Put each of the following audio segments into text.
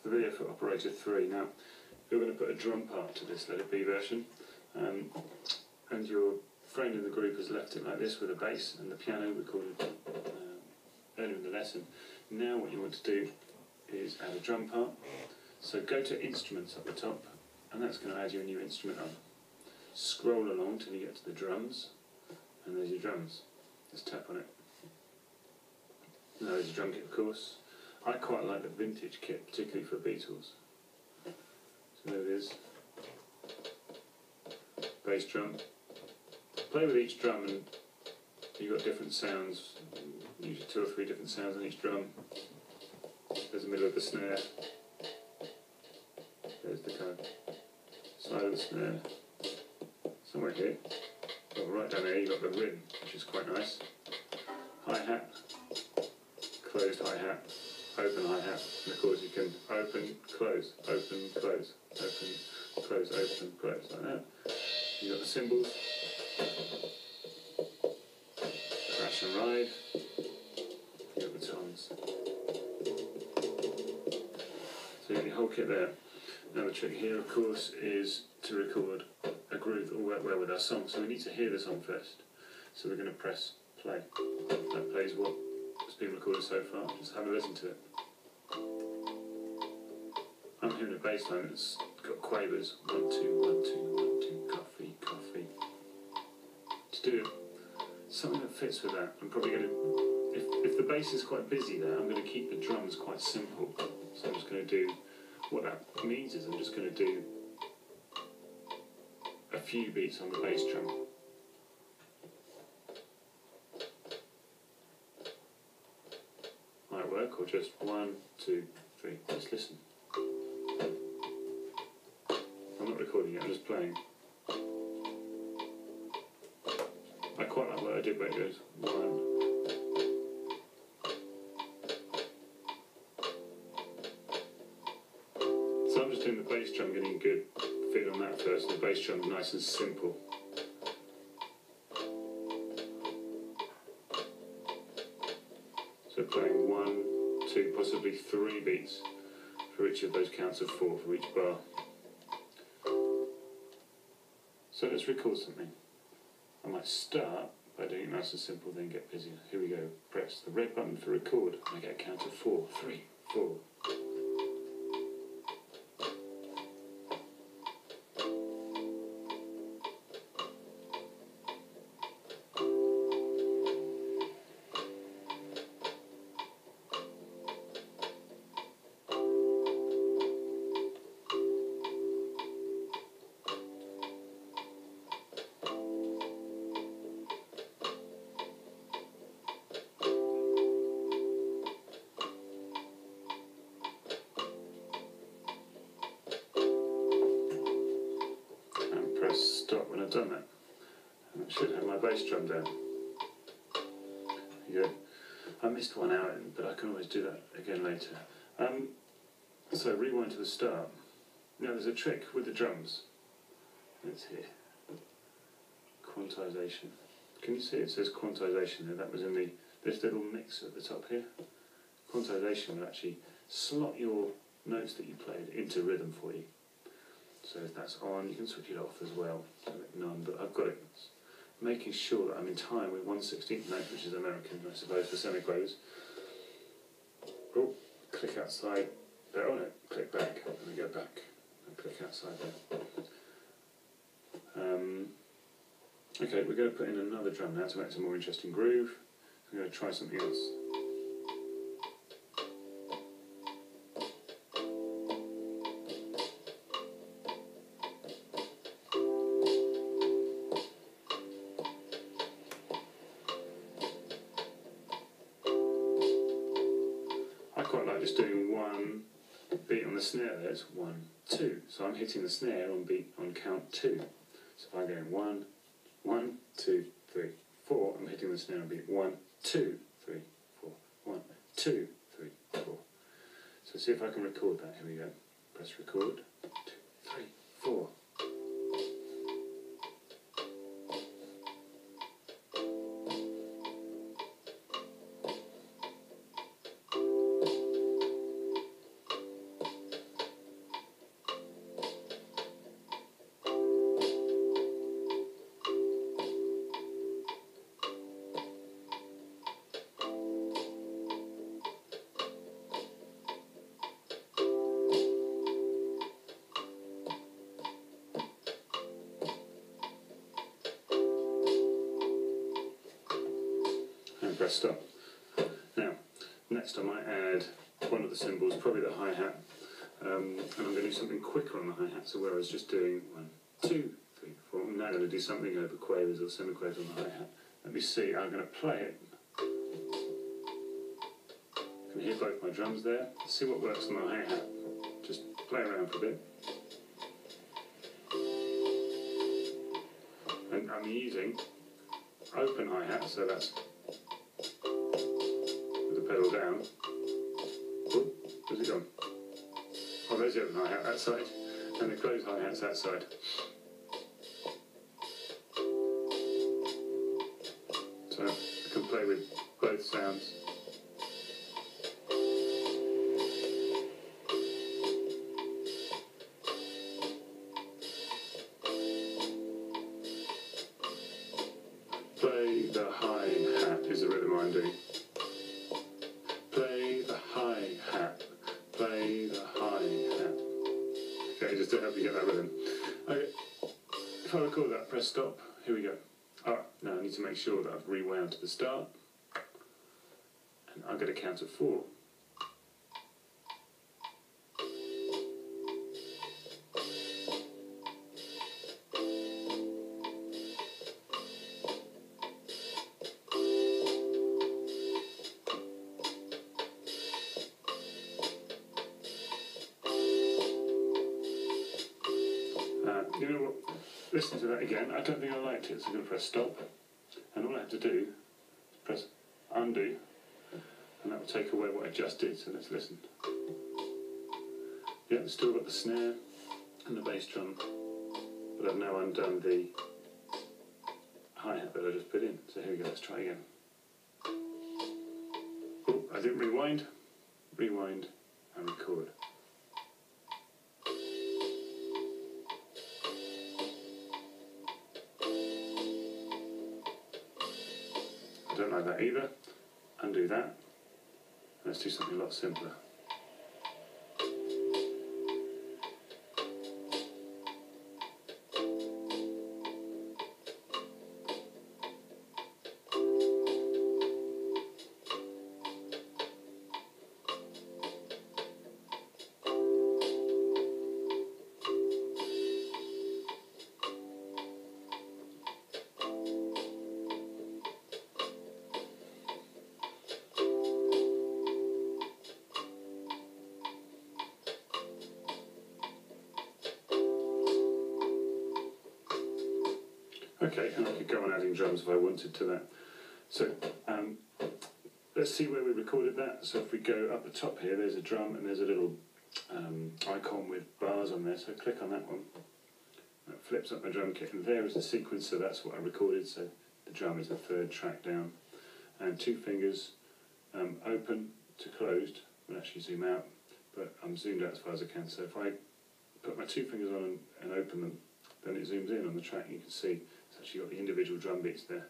the video for operator 3. Now, you're going to put a drum part to this Let It Be version, and your friend in the group has left it like this with a bass and the piano recorded earlier in the lesson. Now what you want to do is add a drum part. So go to Instruments up the top, and that's going to add you a new instrument on. Scroll along till you get to the drums, and there's your drums. Just tap on it. Now there's your drum kit, of course. I quite like the vintage kit, particularly for Beatles. So there it is. Bass drum. Play with each drum and you've got different sounds, usually 2 or 3 different sounds on each drum. There's the middle of the snare. There's the kind of side of the snare. Somewhere here. Well, right down there you've got the rim, which is quite nice. Hi-hat. Closed hi-hat. Open hi-hat. And of course you can open, close, open, close, open, close, open, close, like that. You've got the cymbals. Crash and ride. You've got the toms. So you have your whole kit there. Now the trick here, of course, is to record a groove that will work well with our song. So we need to hear the song first. So we're going to press play. That plays what has been recorded so far. Just have a listen to it. I'm hearing a bass line that's got quavers. 1, 2, 1, 2, 1, 2, coffee, coffee. To do something that fits with that, I'm probably going to, if the bass is quite busy there, I'm going to keep the drums quite simple. So I'm just going to do, what that means is I'm just going to do a few beats on the bass drum. Might work, or just 1, 2, 3. Let's listen. I'm not recording it, I'm just playing. I quite like what I did where it goes 1. So I'm just doing the bass drum, getting a good feel on that first. The bass drum's nice and simple. So playing 1, 2, possibly 3 beats for each of those counts of 4 for each bar. So let's record something. I might start by doing it nice and simple, then get busier. Here we go. Press the red button for record. I get a count of 4. 3, 4. Stop when I've done that, and I should have my bass drum down. There you go. I missed one out, but I can always do that again later. So rewind to the start. Now there's a trick with the drums. It's here. Quantization. Can you see it says quantization there? That was in this little mixer at the top here. Quantization will actually slot your notes that you played into rhythm for you. So if that's on, you can switch it off as well, so none, but I've got it making sure that I'm in time with 1/16th note, which is American, I suppose, for semiquavers. Oh, click outside there, oh no, click back, let me go back, and click outside there. Okay, we're going to put in another drum now to make it a more interesting groove. I'm going to try something else. Quite like just doing 1 beat on the snare there. It's 1, 2. So I'm hitting the snare on count 2. So if I'm going 1, 1, 2, 3, 4, I'm hitting the snare on beat 1, 2, 3, 4, 1, 2, 3, 4. So see if I can record that. Here we go. Press record. 2, 3, 4. press stop. Now, next I might add one of the cymbals, probably the hi-hat, and I'm going to do something quicker on the hi-hat, so where I was just doing 1, 2, 3, 4, I'm now going to do something over quavers or semiquavers on the hi-hat. Let me see, I'm going to play it. You can hear both my drums there. Let's see what works on the hi-hat. Just play around for a bit. And I'm using open hi-hat, so that's with the pedal down. Oh, where's it gone? Oh, there's the open hi-hat, that side, and the closed hi-hat's that side. So I can play with both sounds. Play the hi-hat is the rhythm I'm doing. Play the hi-hat. Play the hi-hat. Okay, just to help you get that rhythm. Okay, if I record that, press stop. Here we go. Alright, now I need to make sure that I've rewound to the start. And I'm going to count to 4. You know what? Listen to that again. I don't think I liked it, so I'm going to press stop. And all I have to do is press undo, and that will take away what I just did. So let's listen. Yeah, I've still got the snare and the bass drum, but I've now undone the hi-hat that I just put in. So here we go, let's try again. Oh, I didn't rewind. Rewind and record. I don't like that either. Undo that. Let's do something a lot simpler. Okay, and I could go on adding drums if I wanted to that. So let's see where we recorded that. So if we go up the top here, there's a drum and there's a little icon with bars on there. So click on that one. That flips up my drum kit, and there is the sequencer. That's what I recorded. So the drum is the 3rd track down, and 2 fingers open to closed. I'll actually zoom out, but I'm zoomed out as far as I can. So if I put my 2 fingers on and open them, then it zooms in on the track. You can see it's actually got the individual drum beats there.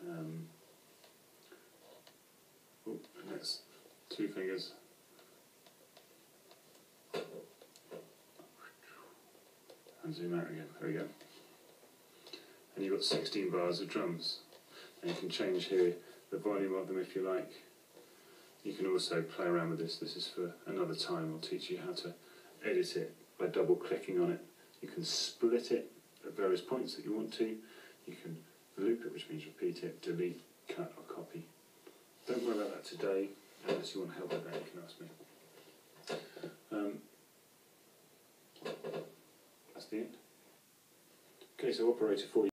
And that's 2 fingers. And zoom out again. There we go. And you've got 16 bars of drums. And you can change here the volume of them if you like. You can also play around with this. This is for another time. I'll teach you how to edit it by double clicking on it. You can split it at various points that you want to. You can loop it, which means repeat it, delete, cut or copy. Don't worry about that today. Unless you want help with that, you can ask me. That's the end. Okay, so operator 4.